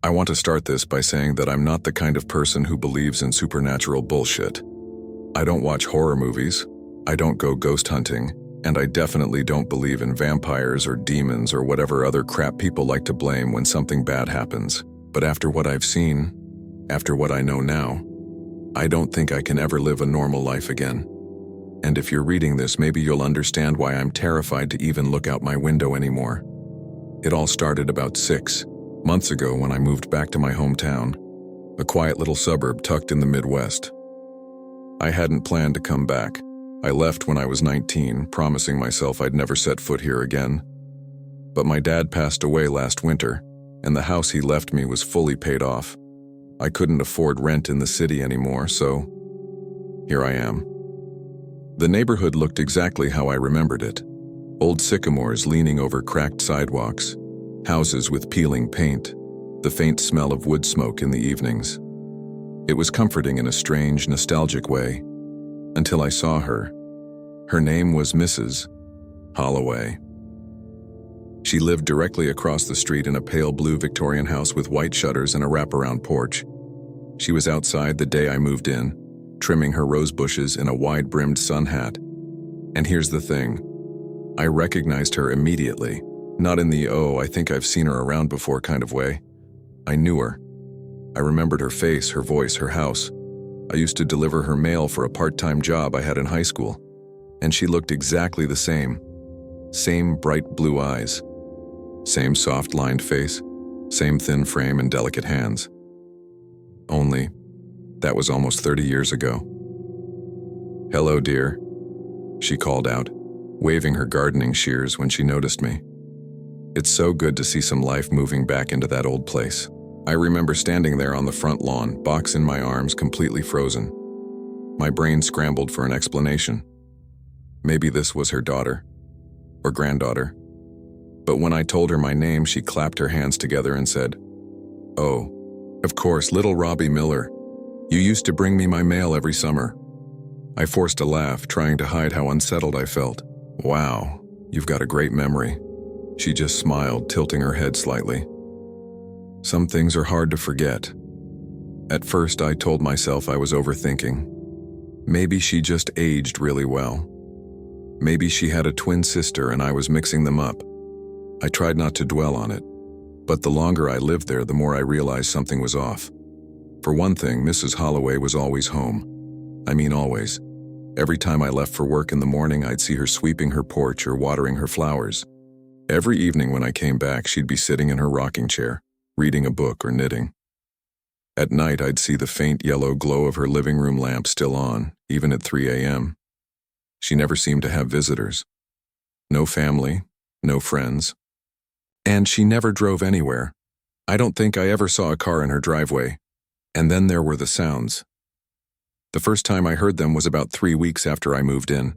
I want to start this by saying that I'm not the kind of person who believes in supernatural bullshit. I don't watch horror movies, I don't go ghost hunting, and I definitely don't believe in vampires or demons or whatever other crap people like to blame when something bad happens. But after what I've seen, after what I know now, I don't think I can ever live a normal life again. And if you're reading this, maybe you'll understand why I'm terrified to even look out my window anymore. It all started about 6 months ago when I moved back to my hometown, a quiet little suburb tucked in the Midwest. I hadn't planned to come back. I left when I was 19, promising myself I'd never set foot here again. But my dad passed away last winter, and the house he left me was fully paid off. I couldn't afford rent in the city anymore, so here I am. The neighborhood looked exactly how I remembered it. Old sycamores leaning over cracked sidewalks, houses with peeling paint, the faint smell of wood smoke in the evenings. It was comforting in a strange, nostalgic way, until I saw her. Her name was Mrs. Holloway. She lived directly across the street in a pale blue Victorian house with white shutters and a wraparound porch. She was outside the day I moved in, trimming her rose bushes in a wide-brimmed sun hat. And here's the thing. I recognized her immediately, not in the "oh, I think I've seen her around before" kind of way. I knew her. I remembered her face, her voice, her house. I used to deliver her mail for a part-time job I had in high school, and she looked exactly the same. Same bright blue eyes, same soft-lined face, same thin frame and delicate hands. Only, that was almost 30 years ago. "Hello, dear," she called out, waving her gardening shears when she noticed me. It's so good to see some life moving back into that old place. I remember standing there on the front lawn, box in my arms, completely frozen. My brain scrambled for an explanation. Maybe this was her daughter, or granddaughter. But when I told her my name, she clapped her hands together and said, "Oh, of course, little Robbie Miller. You used to bring me my mail every summer." I forced a laugh, trying to hide how unsettled I felt. "Wow, you've got a great memory." She just smiled, tilting her head slightly. "Some things are hard to forget." At first, I told myself I was overthinking. Maybe she just aged really well. Maybe she had a twin sister and I was mixing them up. I tried not to dwell on it, but the longer I lived there, the more I realized something was off. For one thing, Mrs. Holloway was always home. I mean always. Every time I left for work in the morning, I'd see her sweeping her porch or watering her flowers. Every evening when I came back, she'd be sitting in her rocking chair, reading a book or knitting. At night, I'd see the faint yellow glow of her living room lamp still on, even at 3 a.m. She never seemed to have visitors. No family, no friends. And she never drove anywhere. I don't think I ever saw a car in her driveway. And then there were the sounds. The first time I heard them was about 3 weeks after I moved in.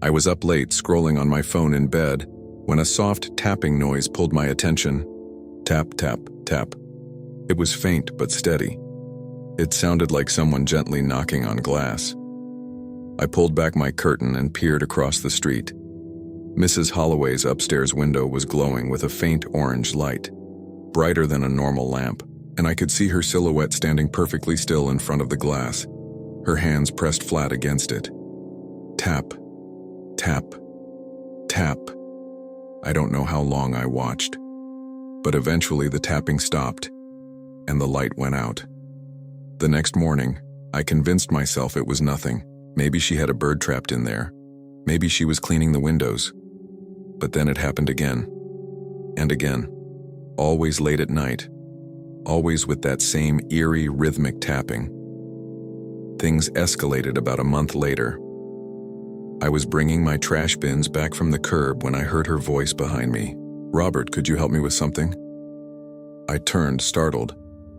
I was up late, scrolling on my phone in bed, when a soft tapping noise pulled my attention. Tap, tap, tap. It was faint but steady. It sounded like someone gently knocking on glass. I pulled back my curtain and peered across the street. Mrs. Holloway's upstairs window was glowing with a faint orange light, brighter than a normal lamp, and I could see her silhouette standing perfectly still in front of the glass, her hands pressed flat against it. Tap, tap, tap. I don't know how long I watched, but eventually the tapping stopped, and the light went out. The next morning, I convinced myself it was nothing. Maybe she had a bird trapped in there. Maybe she was cleaning the windows. But then it happened again, and again, always late at night, always with that same eerie, rhythmic tapping. Things escalated about a month later. I was bringing my trash bins back from the curb when I heard her voice behind me. "Robert, could you help me with something?" I turned, startled.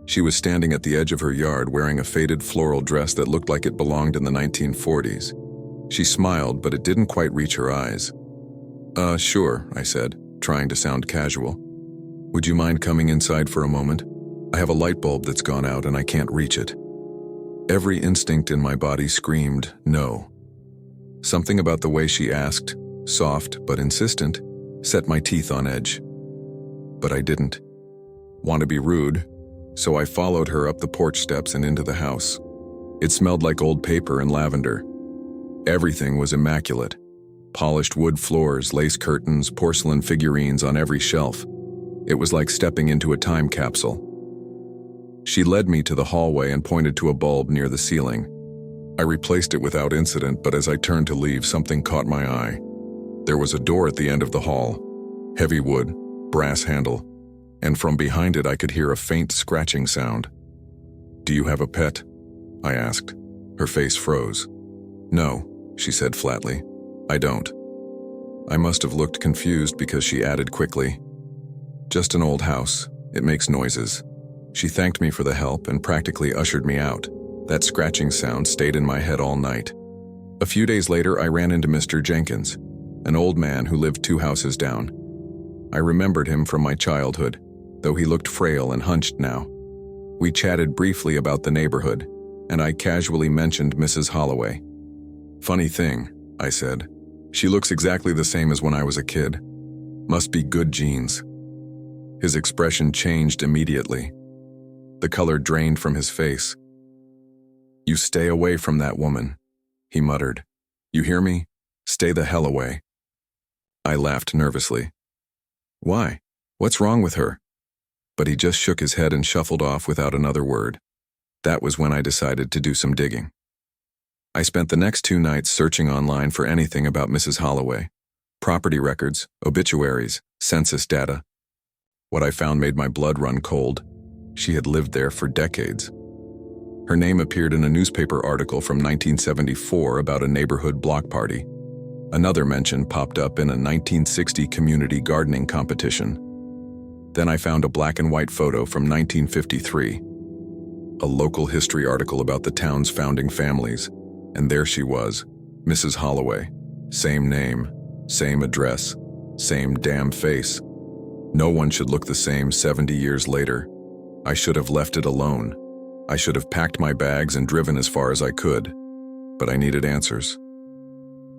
She was standing at the edge of her yard wearing a faded floral dress that looked like it belonged in the 1940s. She smiled, but it didn't quite reach her eyes. Sure," I said, trying to sound casual. "Would you mind coming inside for a moment? I have a light bulb that's gone out and I can't reach it." Every instinct in my body screamed, no. Something about the way she asked, soft but insistent, set my teeth on edge. But I didn't want to be rude, so I followed her up the porch steps and into the house. It smelled like old paper and lavender. Everything was immaculate. Polished wood floors, lace curtains, porcelain figurines on every shelf. It was like stepping into a time capsule. She led me to the hallway and pointed to a bulb near the ceiling. I replaced it without incident, but as I turned to leave, something caught my eye. There was a door at the end of the hall. Heavy wood, brass handle, and from behind it I could hear a faint scratching sound. "Do you have a pet?" I asked. Her face froze. "No," she said flatly. "I don't." I must have looked confused because she added quickly, "Just an old house. It makes noises." She thanked me for the help and practically ushered me out. That scratching sound stayed in my head all night. A few days later, I ran into Mr. Jenkins, an old man who lived 2 houses down. I remembered him from my childhood, though he looked frail and hunched now. We chatted briefly about the neighborhood, and I casually mentioned Mrs. Holloway. "Funny thing," I said. "She looks exactly the same as when I was a kid. Must be good genes." His expression changed immediately. The color drained from his face. "You stay away from that woman," he muttered. "You hear me? Stay the hell away." I laughed nervously. "Why? What's wrong with her?" But he just shook his head and shuffled off without another word. That was when I decided to do some digging. I spent the next 2 nights searching online for anything about Mrs. Holloway. Property records, obituaries, census data. What I found made my blood run cold. She had lived there for decades. Her name appeared in a newspaper article from 1974 about a neighborhood block party. Another mention popped up in a 1960 community gardening competition. Then I found a black and white photo from 1953. A local history article about the town's founding families. And there she was, Mrs. Holloway. Same name, same address, same damn face. No one should look the same 70 years later. I should have left it alone. I should have packed my bags and driven as far as I could. But I needed answers.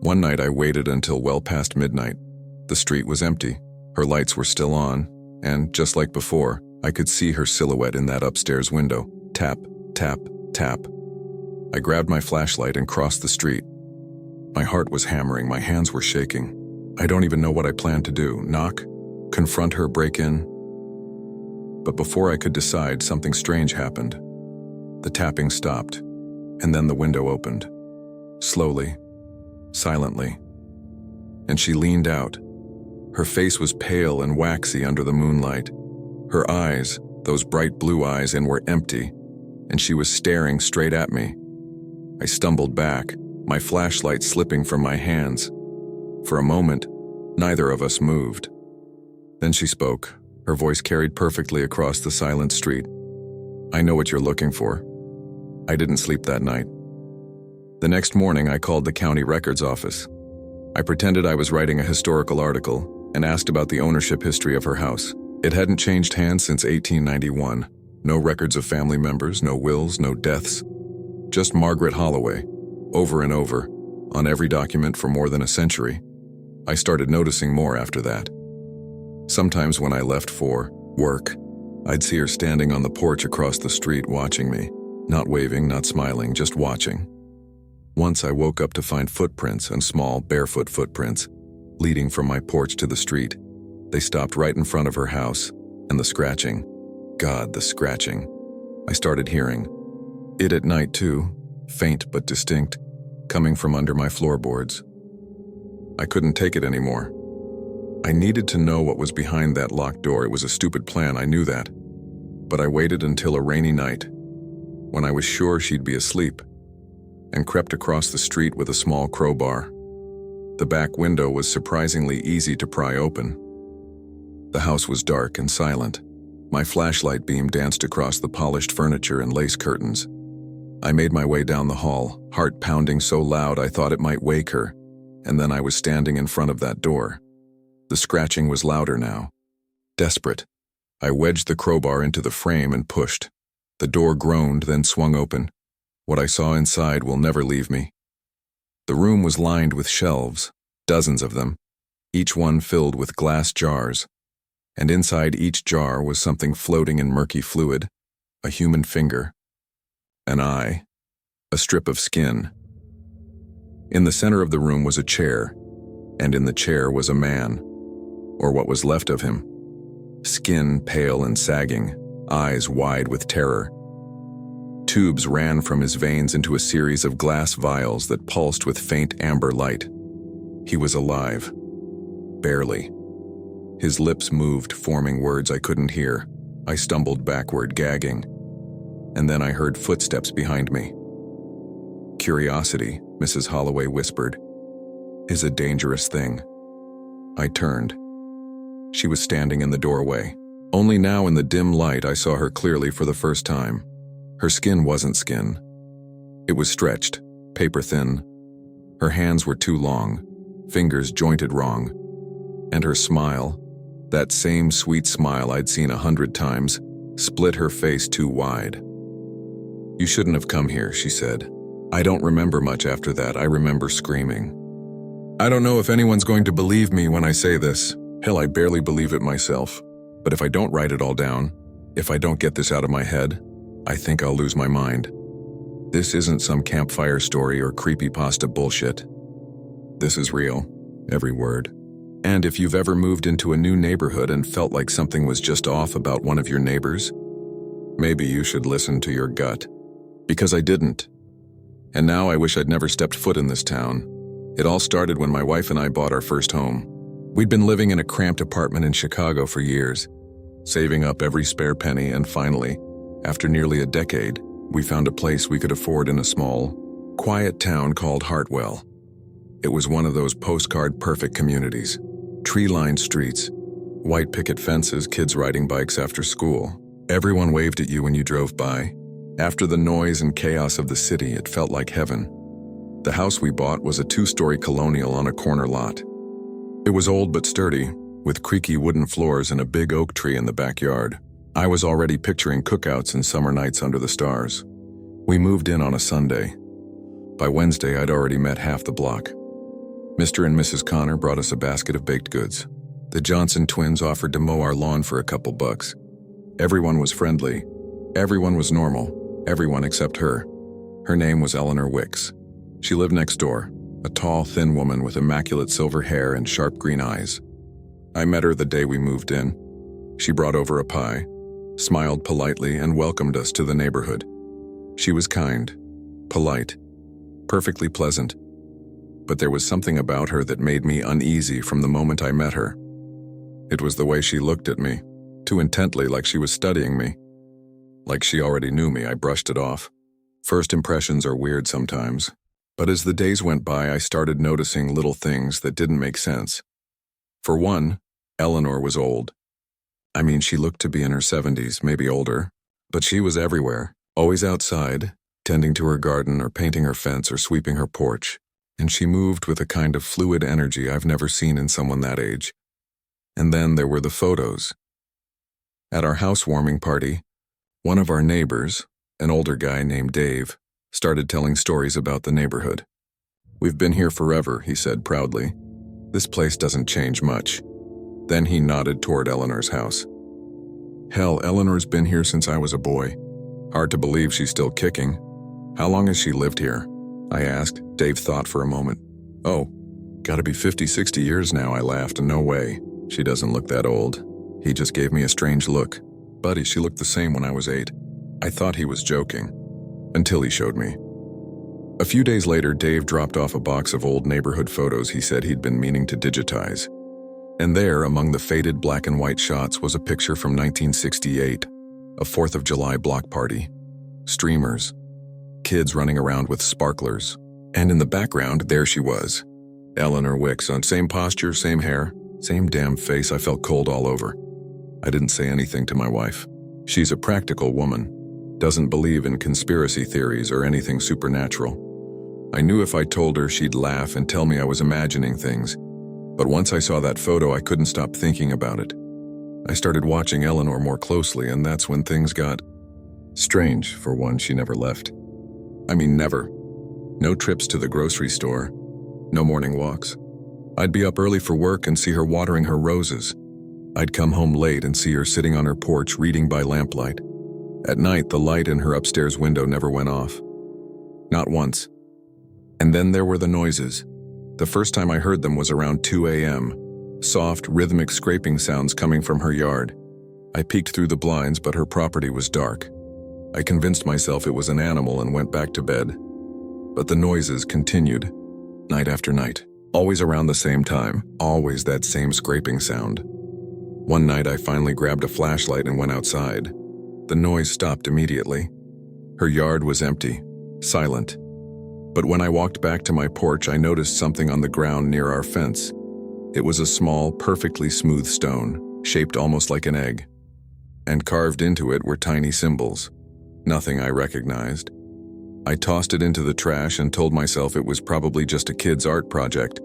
One night I waited until well past midnight. The street was empty. Her lights were still on, and just like before, I could see her silhouette in that upstairs window. Tap, tap, tap. I grabbed my flashlight and crossed the street. My heart was hammering, my hands were shaking. I don't even know what I planned to do. Knock? Confront her, break in? But before I could decide, something strange happened. The tapping stopped, and then the window opened. Slowly, silently. And she leaned out. Her face was pale and waxy under the moonlight. Her eyes, those bright blue eyes, were empty, and she was staring straight at me. I stumbled back, my flashlight slipping from my hands. For a moment, neither of us moved. Then she spoke. Her voice carried perfectly across the silent street. "I know what you're looking for." I didn't sleep that night. The next morning, I called the county records office. I pretended I was writing a historical article and asked about the ownership history of her house. It hadn't changed hands since 1891. No records of family members, no wills, no deaths. Just Margaret Holloway, over and over, on every document for more than a century. I started noticing more after that. Sometimes when I left for work, I'd see her standing on the porch across the street watching me, not waving, not smiling, just watching. Once I woke up to find footprints, and small, barefoot footprints, leading from my porch to the street. They stopped right in front of her house, and the scratching. God, the scratching. I started hearing it at night too, faint but distinct, coming from under my floorboards. I couldn't take it anymore. I needed to know what was behind that locked door. It was a stupid plan, I knew that. But I waited until a rainy night, when I was sure she'd be asleep, and crept across the street with a small crowbar. The back window was surprisingly easy to pry open. The house was dark and silent. My flashlight beam danced across the polished furniture and lace curtains. I made my way down the hall, heart pounding so loud I thought it might wake her, and then I was standing in front of that door. The scratching was louder now. Desperate, I wedged the crowbar into the frame and pushed. The door groaned, then swung open. What I saw inside will never leave me. The room was lined with shelves, dozens of them, each one filled with glass jars. And inside each jar was something floating in murky fluid, a human finger, an eye, a strip of skin. In the center of the room was a chair, and in the chair was a man, or what was left of him. Skin pale and sagging, eyes wide with terror. Tubes ran from his veins into a series of glass vials that pulsed with faint amber light. He was alive. Barely. His lips moved, forming words I couldn't hear. I stumbled backward, gagging. And then I heard footsteps behind me. Curiosity, Mrs. Holloway whispered, is a dangerous thing. I turned. She was standing in the doorway. Only now in the dim light I saw her clearly for the first time. Her skin wasn't skin. It was stretched, paper thin. Her hands were too long, fingers jointed wrong. And her smile, that same sweet smile I'd seen 100 times, split her face too wide. You shouldn't have come here, she said. I don't remember much after that. I remember screaming. I don't know if anyone's going to believe me when I say this. Hell, I barely believe it myself. But if I don't write it all down, if I don't get this out of my head, I think I'll lose my mind. This isn't some campfire story or creepypasta bullshit. This is real, every word. And if you've ever moved into a new neighborhood and felt like something was just off about one of your neighbors, maybe you should listen to your gut. Because I didn't. And now I wish I'd never stepped foot in this town. It all started when my wife and I bought our first home. We'd been living in a cramped apartment in Chicago for years, saving up every spare penny, and finally, after nearly a decade, we found a place we could afford in a small, quiet town called Hartwell. It was one of those postcard-perfect communities. Tree-lined streets, white picket fences, kids riding bikes after school. Everyone waved at you when you drove by. After the noise and chaos of the city, it felt like heaven. The house we bought was a 2-story colonial on a corner lot. It was old but sturdy, with creaky wooden floors and a big oak tree in the backyard. I was already picturing cookouts and summer nights under the stars. We moved in on a Sunday. By Wednesday, I'd already met half the block. Mr. and Mrs. Connor brought us a basket of baked goods. The Johnson twins offered to mow our lawn for a couple bucks. Everyone was friendly. Everyone was normal. Everyone except her. Her name was Eleanor Wicks. She lived next door, a tall, thin woman with immaculate silver hair and sharp green eyes. I met her the day we moved in. She brought over a pie, smiled politely, and welcomed us to the neighborhood. She was kind, polite, perfectly pleasant. But there was something about her that made me uneasy from the moment I met her. It was the way she looked at me, too intently, like she was studying me. Like she already knew me. I brushed it off. First impressions are weird sometimes. But as the days went by, I started noticing little things that didn't make sense. For one, Eleanor was old. I mean, she looked to be in her 70s, maybe older, but she was everywhere, always outside, tending to her garden or painting her fence or sweeping her porch, and she moved with a kind of fluid energy I've never seen in someone that age. And then there were the photos. At our housewarming party, one of our neighbors, an older guy named Dave, started telling stories about the neighborhood. We've been here forever, he said proudly. This place doesn't change much. Then he nodded toward Eleanor's house. Hell, Eleanor's been here since I was a boy. Hard to believe she's still kicking. How long has she lived here? I asked. Dave thought for a moment. Oh, gotta be 50, 60 years now, I laughed. No way. She doesn't look that old. He just gave me a strange look. Buddy, she looked the same when I was 8. I thought he was joking. Until he showed me. A few days later, Dave dropped off a box of old neighborhood photos he said he'd been meaning to digitize. And there, among the faded black and white shots, was a picture from 1968, a 4th of July block party. Streamers. Kids running around with sparklers. And in the background, there she was. Eleanor Wicks, on same posture, same hair, same damn face. I felt cold all over. I didn't say anything to my wife. She's a practical woman. Doesn't believe in conspiracy theories or anything supernatural. I knew if I told her, she'd laugh and tell me I was imagining things. But once I saw that photo, I couldn't stop thinking about it. I started watching Eleanor more closely, and that's when things got strange. For one, she never left. I mean, never. No trips to the grocery store. No morning walks. I'd be up early for work and see her watering her roses. I'd come home late and see her sitting on her porch reading by lamplight. At night, the light in her upstairs window never went off. Not once. And then there were the noises. The first time I heard them was around 2 a.m. Soft, rhythmic scraping sounds coming from her yard. I peeked through the blinds, but her property was dark. I convinced myself it was an animal and went back to bed. But the noises continued, night after night, always around the same time, always that same scraping sound. One night I finally grabbed a flashlight and went outside. The noise stopped immediately. Her yard was empty, silent. But when I walked back to my porch, I noticed something on the ground near our fence. It was a small, perfectly smooth stone, shaped almost like an egg. And carved into it were tiny symbols. Nothing I recognized. I tossed it into the trash and told myself it was probably just a kid's art project,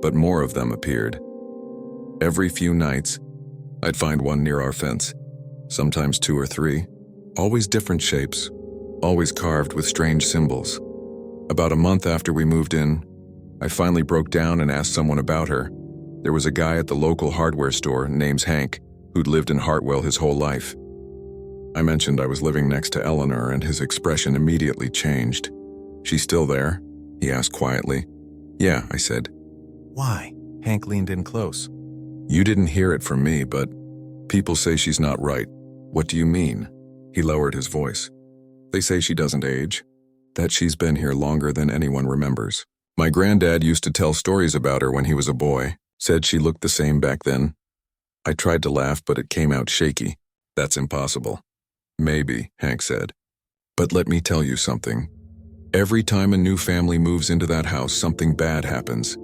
but more of them appeared. Every few nights, I'd find one near our fence, sometimes 2 or 3, always different shapes, always carved with strange symbols. About a month after we moved in, I finally broke down and asked someone about her. There was a guy at the local hardware store, named Hank, who'd lived in Hartwell his whole life. I mentioned I was living next to Eleanor, and his expression immediately changed. "She's still there?" he asked quietly. "Yeah," I said. "Why?" Hank leaned in close. "You didn't hear it from me, but people say she's not right." "What do you mean?" He lowered his voice. "They say she doesn't age, that she's been here longer than anyone remembers. My granddad used to tell stories about her when he was a boy, said she looked the same back then." I tried to laugh, but it came out shaky. "That's impossible." "Maybe," Hank said. "But let me tell you something. Every time a new family moves into that house, something bad happens.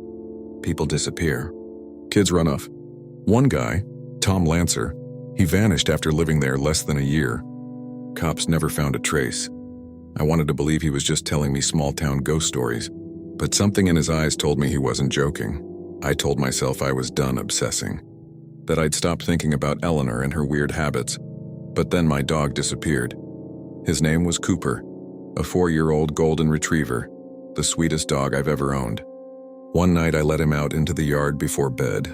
People disappear. Kids run off. One guy, Tom Lancer, he vanished after living there less than a year. Cops never found a trace. I wanted to believe he was just telling me small-town ghost stories, but something in his eyes told me he wasn't joking. I told myself I was done obsessing, that I'd stop thinking about Eleanor and her weird habits. But then my dog disappeared. His name was Cooper, a 4-year-old golden retriever, the sweetest dog I've ever owned. One night I let him out into the yard before bed.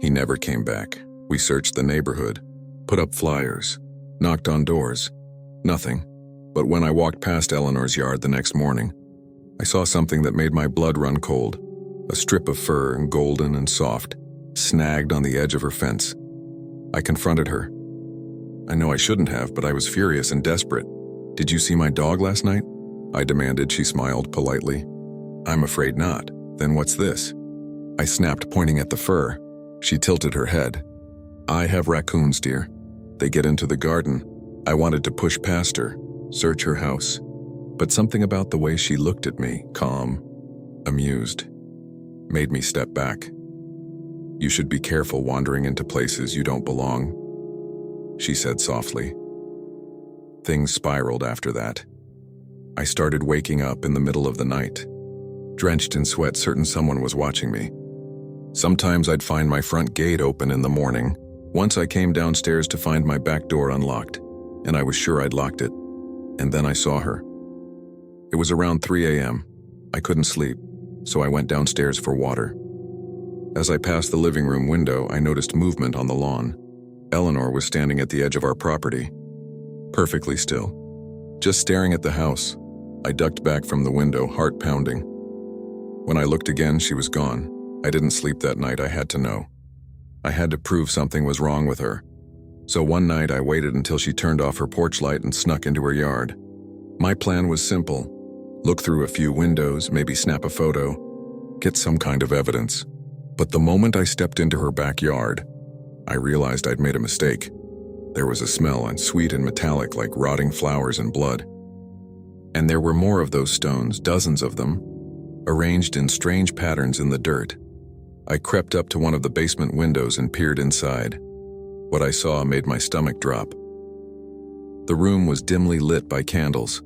He never came back. We searched the neighborhood, put up flyers, knocked on doors. Nothing. But when I walked past Eleanor's yard the next morning, I saw something that made my blood run cold. A strip of fur, golden and soft, snagged on the edge of her fence. I confronted her. I know I shouldn't have, but I was furious and desperate. "Did you see my dog last night?" I demanded. She smiled politely. "I'm afraid not." "Then what's this?" I snapped, pointing at the fur. She tilted her head. "I have raccoons, dear. They get into the garden." I wanted to push past her, search her house. But something about the way she looked at me, calm, amused, made me step back. "You should be careful wandering into places you don't belong," she said softly. Things spiraled after that. I started waking up in the middle of the night, drenched in sweat, certain someone was watching me. Sometimes I'd find my front gate open in the morning. Once I came downstairs to find my back door unlocked, and I was sure I'd locked it. And then I saw her. It was around 3 a.m. I couldn't sleep, so I went downstairs for water. As I passed the living room window, I noticed movement on the lawn. Eleanor was standing at the edge of our property, perfectly still, just staring at the house. I ducked back from the window, heart pounding. When I looked again, she was gone. I didn't sleep that night. I had to know. I had to prove something was wrong with her. So one night I waited until she turned off her porch light and snuck into her yard. My plan was simple. Look through a few windows, maybe snap a photo, get some kind of evidence. But the moment I stepped into her backyard, I realized I'd made a mistake. There was a smell, and sweet and metallic, like rotting flowers and blood. And there were more of those stones, dozens of them, arranged in strange patterns in the dirt. I crept up to one of the basement windows and peered inside. What I saw made my stomach drop. The room was dimly lit by candles,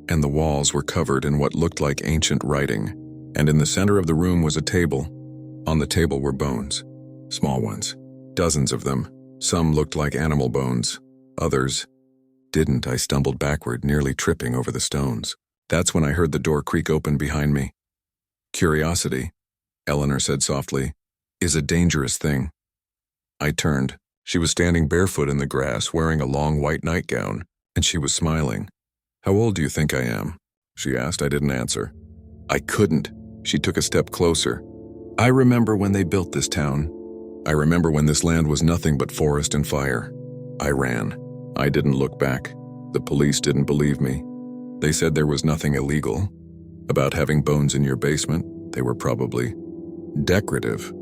and the walls were covered in what looked like ancient writing. And in the center of the room was a table. On the table were bones, small ones, dozens of them. Some looked like animal bones, others didn't. I stumbled backward, nearly tripping over the stones. That's when I heard the door creak open behind me. "Curiosity," Eleanor said softly, "is a dangerous thing." I turned. She was standing barefoot in the grass, wearing a long white nightgown. And she was smiling. "How old do you think I am?" she asked. I didn't answer. I couldn't. She took a step closer. "I remember when they built this town. I remember when this land was nothing but forest and fire." I ran. I didn't look back. The police didn't believe me. They said there was nothing illegal. About having bones in your basement, they were probably decorative.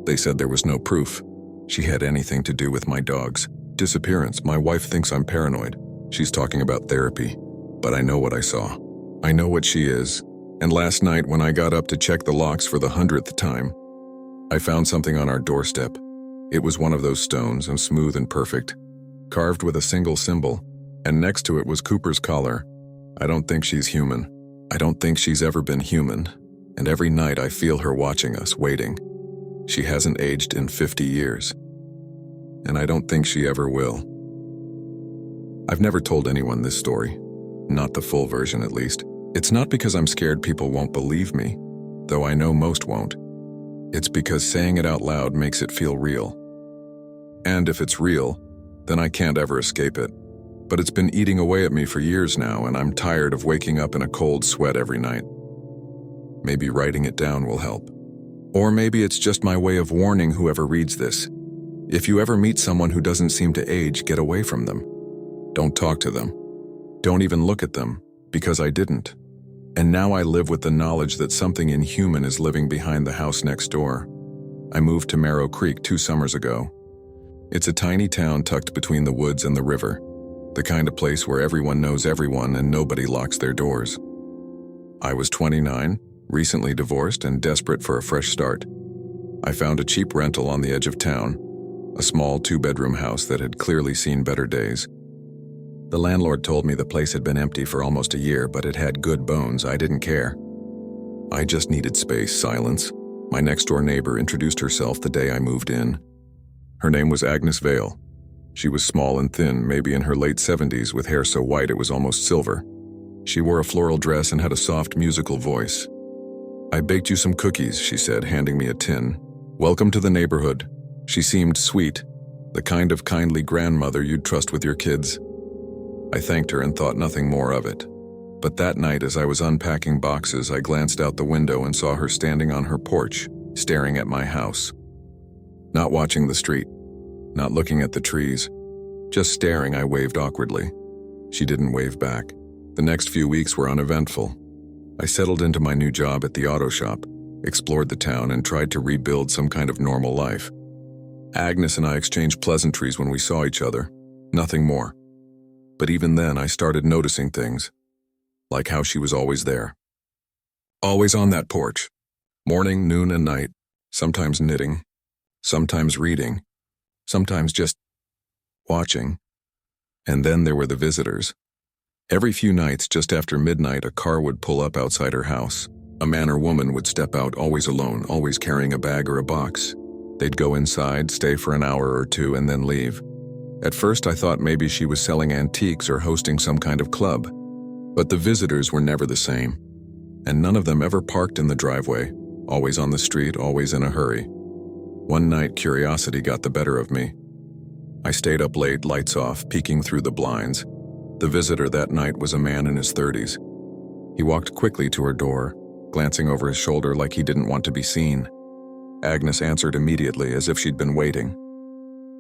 They said there was no proof she had anything to do with my dog's disappearance. My wife thinks I'm paranoid. She's talking about therapy, but I know what I saw. I know what she is. And last night when I got up to check the locks for the 100th time, I found something on our doorstep. It was one of those stones, and smooth and perfect, carved with a single symbol, and next to it was Cooper's collar. I don't think she's human. I don't think she's ever been human, and every night I feel her watching us, waiting. She hasn't aged in 50 years, and I don't think she ever will. I've never told anyone this story, not the full version at least. It's not because I'm scared people won't believe me, though I know most won't. It's because saying it out loud makes it feel real. And if it's real, then I can't ever escape it. But it's been eating away at me for years now, and I'm tired of waking up in a cold sweat every night. Maybe writing it down will help. Or maybe it's just my way of warning whoever reads this. If you ever meet someone who doesn't seem to age, get away from them. Don't talk to them. Don't even look at them, because I didn't. And now I live with the knowledge that something inhuman is living behind the house next door. I moved to Marrow Creek 2 summers ago. It's a tiny town tucked between the woods and the river, the kind of place where everyone knows everyone and nobody locks their doors. I was 29, recently divorced and desperate for a fresh start. I found a cheap rental on the edge of town, a small 2-bedroom house that had clearly seen better days. The landlord told me the place had been empty for almost a year, but it had good bones. I didn't care. I just needed space, silence. My next-door neighbor introduced herself the day I moved in. Her name was Agnes Vale. She was small and thin, maybe in her late 70s, with hair so white it was almost silver. She wore a floral dress and had a soft, musical voice. "I baked you some cookies," she said, handing me a tin. "Welcome to the neighborhood." She seemed sweet, the kind of kindly grandmother you'd trust with your kids. I thanked her and thought nothing more of it. But that night, as I was unpacking boxes, I glanced out the window and saw her standing on her porch, staring at my house. Not watching the street, not looking at the trees, just staring. I waved awkwardly. She didn't wave back. The next few weeks were uneventful. I settled into my new job at the auto shop, explored the town, and tried to rebuild some kind of normal life. Agnes and I exchanged pleasantries when we saw each other, nothing more. But even then, I started noticing things, like how she was always there. Always on that porch, morning, noon, and night, sometimes knitting, sometimes reading, sometimes just watching. And then there were the visitors. Every few nights, just after midnight, a car would pull up outside her house. A man or woman would step out, always alone, always carrying a bag or a box. They'd go inside, stay for an hour or two, and then leave. At first, I thought maybe she was selling antiques or hosting some kind of club. But the visitors were never the same. And none of them ever parked in the driveway, always on the street, always in a hurry. One night, curiosity got the better of me. I stayed up late, lights off, peeking through the blinds. The visitor that night was a man in his 30s. He walked quickly to her door, glancing over his shoulder like he didn't want to be seen. Agnes answered immediately, as if she'd been waiting.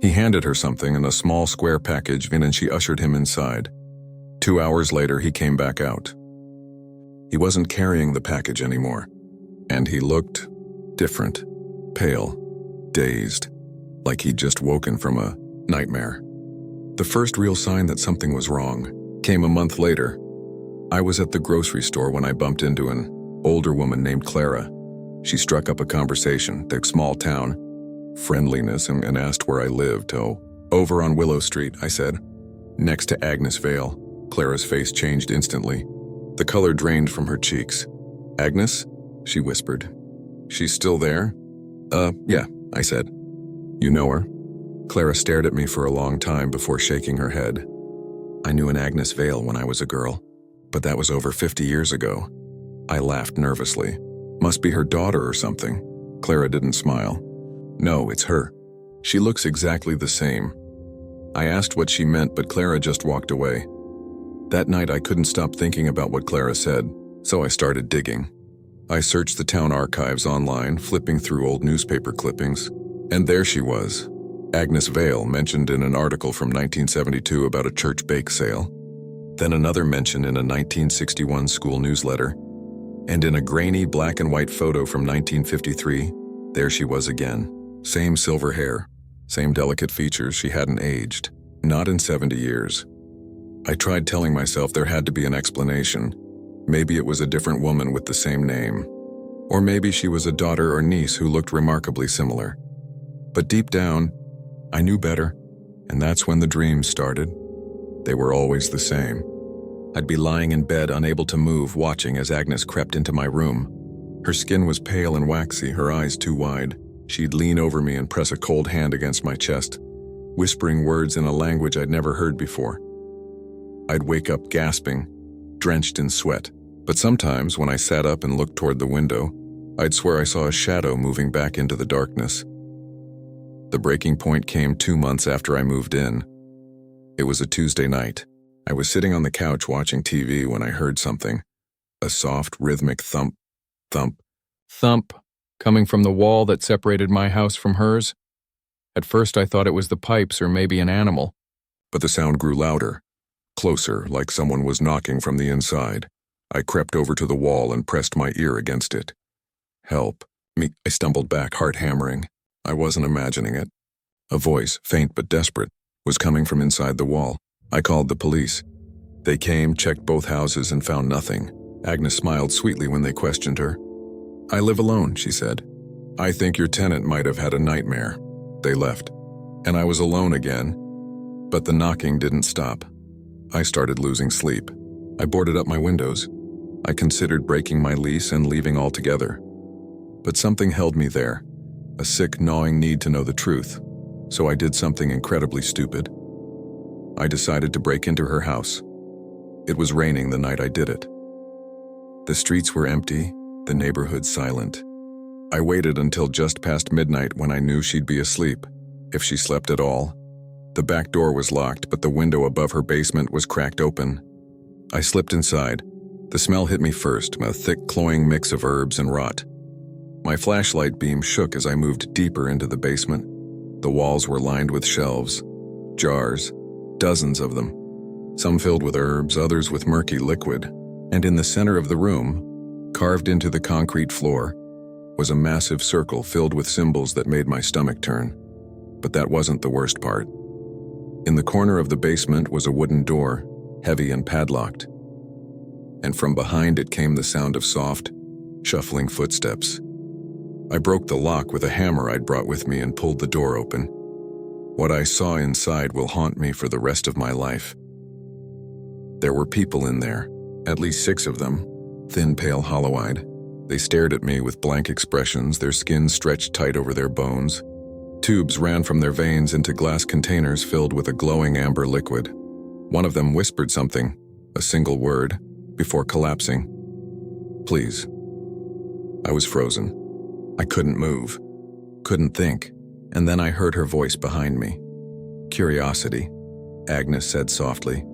He handed her something in a small square package, and she ushered him inside. 2 hours later, he came back out. He wasn't carrying the package anymore, and he looked different, pale, dazed, like he'd just woken from a nightmare. The first real sign that something was wrong came a month later. I was at the grocery store when I bumped into an older woman named Clara. She struck up a conversation, the small town, friendliness, and asked where I lived. "Oh, over on Willow Street," I said. "Next to Agnes Vale." Clara's face changed instantly. The color drained from her cheeks. "Agnes?" she whispered. "She's still there?" Yeah," I said. "You know her?" Clara stared at me for a long time before shaking her head. "I knew an Agnes Vale when I was a girl, but that was over 50 years ago." I laughed nervously. "Must be her daughter or something." Clara didn't smile. "No, it's her. She looks exactly the same." I asked what she meant, but Clara just walked away. That night I couldn't stop thinking about what Clara said, so I started digging. I searched the town archives online, flipping through old newspaper clippings, and there she was, Agnes Vale, mentioned in an article from 1972 about a church bake sale, then another mention in a 1961 school newsletter, and in a grainy black and white photo from 1953, there she was again. Same silver hair, same delicate features, she hadn't aged, not in 70 years. I tried telling myself there had to be an explanation. Maybe it was a different woman with the same name. Or maybe she was a daughter or niece who looked remarkably similar. But deep down, I knew better, and that's when the dreams started. They were always the same. I'd be lying in bed, unable to move, watching as Agnes crept into my room. Her skin was pale and waxy, her eyes too wide. She'd lean over me and press a cold hand against my chest, whispering words in a language I'd never heard before. I'd wake up gasping, drenched in sweat, but sometimes when I sat up and looked toward the window, I'd swear I saw a shadow moving back into the darkness. The breaking point came 2 months after I moved in. It was a Tuesday night. I was sitting on the couch watching TV when I heard something. A soft, rhythmic thump, thump, thump, coming from the wall that separated my house from hers. At first I thought it was the pipes or maybe an animal. But the sound grew louder, closer, like someone was knocking from the inside. I crept over to the wall and pressed my ear against it. Help me, I stumbled back, heart hammering. I wasn't imagining it. A voice, faint but desperate, was coming from inside the wall. I called the police. They came, checked both houses, and found nothing. Agnes smiled sweetly when they questioned her. I live alone, she said. I think your tenant might have had a nightmare. They left, and I was alone again. But the knocking didn't stop. I started losing sleep. I boarded up my windows. I considered breaking my lease and leaving altogether. But something held me there, a sick, gnawing need to know the truth. So I did something incredibly stupid. I decided to break into her house. It was raining the night I did it. The streets were empty, the neighborhood silent. I waited until just past midnight when I knew she'd be asleep, if she slept at all. The back door was locked, but the window above her basement was cracked open. I slipped inside. The smell hit me first, a thick, cloying mix of herbs and rot. My flashlight beam shook as I moved deeper into the basement. The walls were lined with shelves, jars, dozens of them, some filled with herbs, others with murky liquid, and in the center of the room, carved into the concrete floor, was a massive circle filled with symbols that made my stomach turn. But that wasn't the worst part. In the corner of the basement was a wooden door, heavy and padlocked, and from behind it came the sound of soft, shuffling footsteps. I broke the lock with a hammer I'd brought with me and pulled the door open. What I saw inside will haunt me for the rest of my life. There were people in there, at least 6 of them, thin, pale, hollow-eyed. They stared at me with blank expressions, their skin stretched tight over their bones. Tubes ran from their veins into glass containers filled with a glowing amber liquid. One of them whispered something, a single word, before collapsing. Please. I was frozen. I couldn't move, couldn't think, and then I heard her voice behind me. Curiosity, Agnes said softly,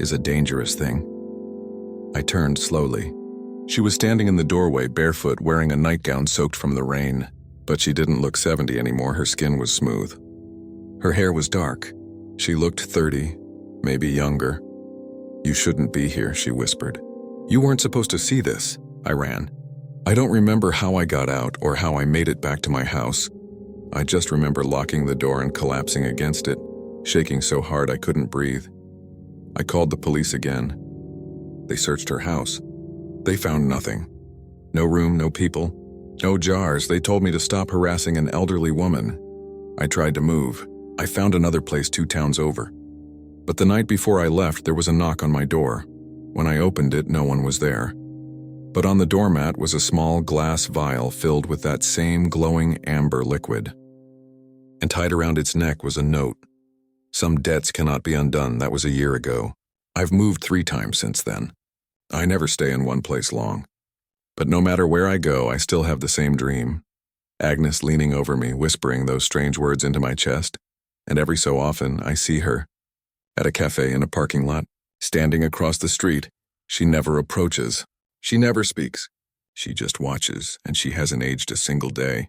is a dangerous thing. I turned slowly. She was standing in the doorway, barefoot, wearing a nightgown soaked from the rain, but she didn't look 70 anymore. Her skin was smooth. Her hair was dark. She looked 30, maybe younger. You shouldn't be here, she whispered. You weren't supposed to see this. I ran. I don't remember how I got out or how I made it back to my house. I just remember locking the door and collapsing against it, shaking so hard I couldn't breathe. I called the police again. They searched her house. They found nothing. No room, no people, no jars. They told me to stop harassing an elderly woman. I tried to move. I found another place 2 towns over. But the night before I left, there was a knock on my door. When I opened it, no one was there. But on the doormat was a small glass vial filled with that same glowing amber liquid. And tied around its neck was a note. Some debts cannot be undone. That was a year ago. I've moved 3 times since then. I never stay in one place long. But no matter where I go, I still have the same dream. Agnes leaning over me, whispering those strange words into my chest. And every so often, I see her. At a cafe in a parking lot. Standing across the street, she never approaches. She never speaks. She just watches, and she hasn't aged a single day.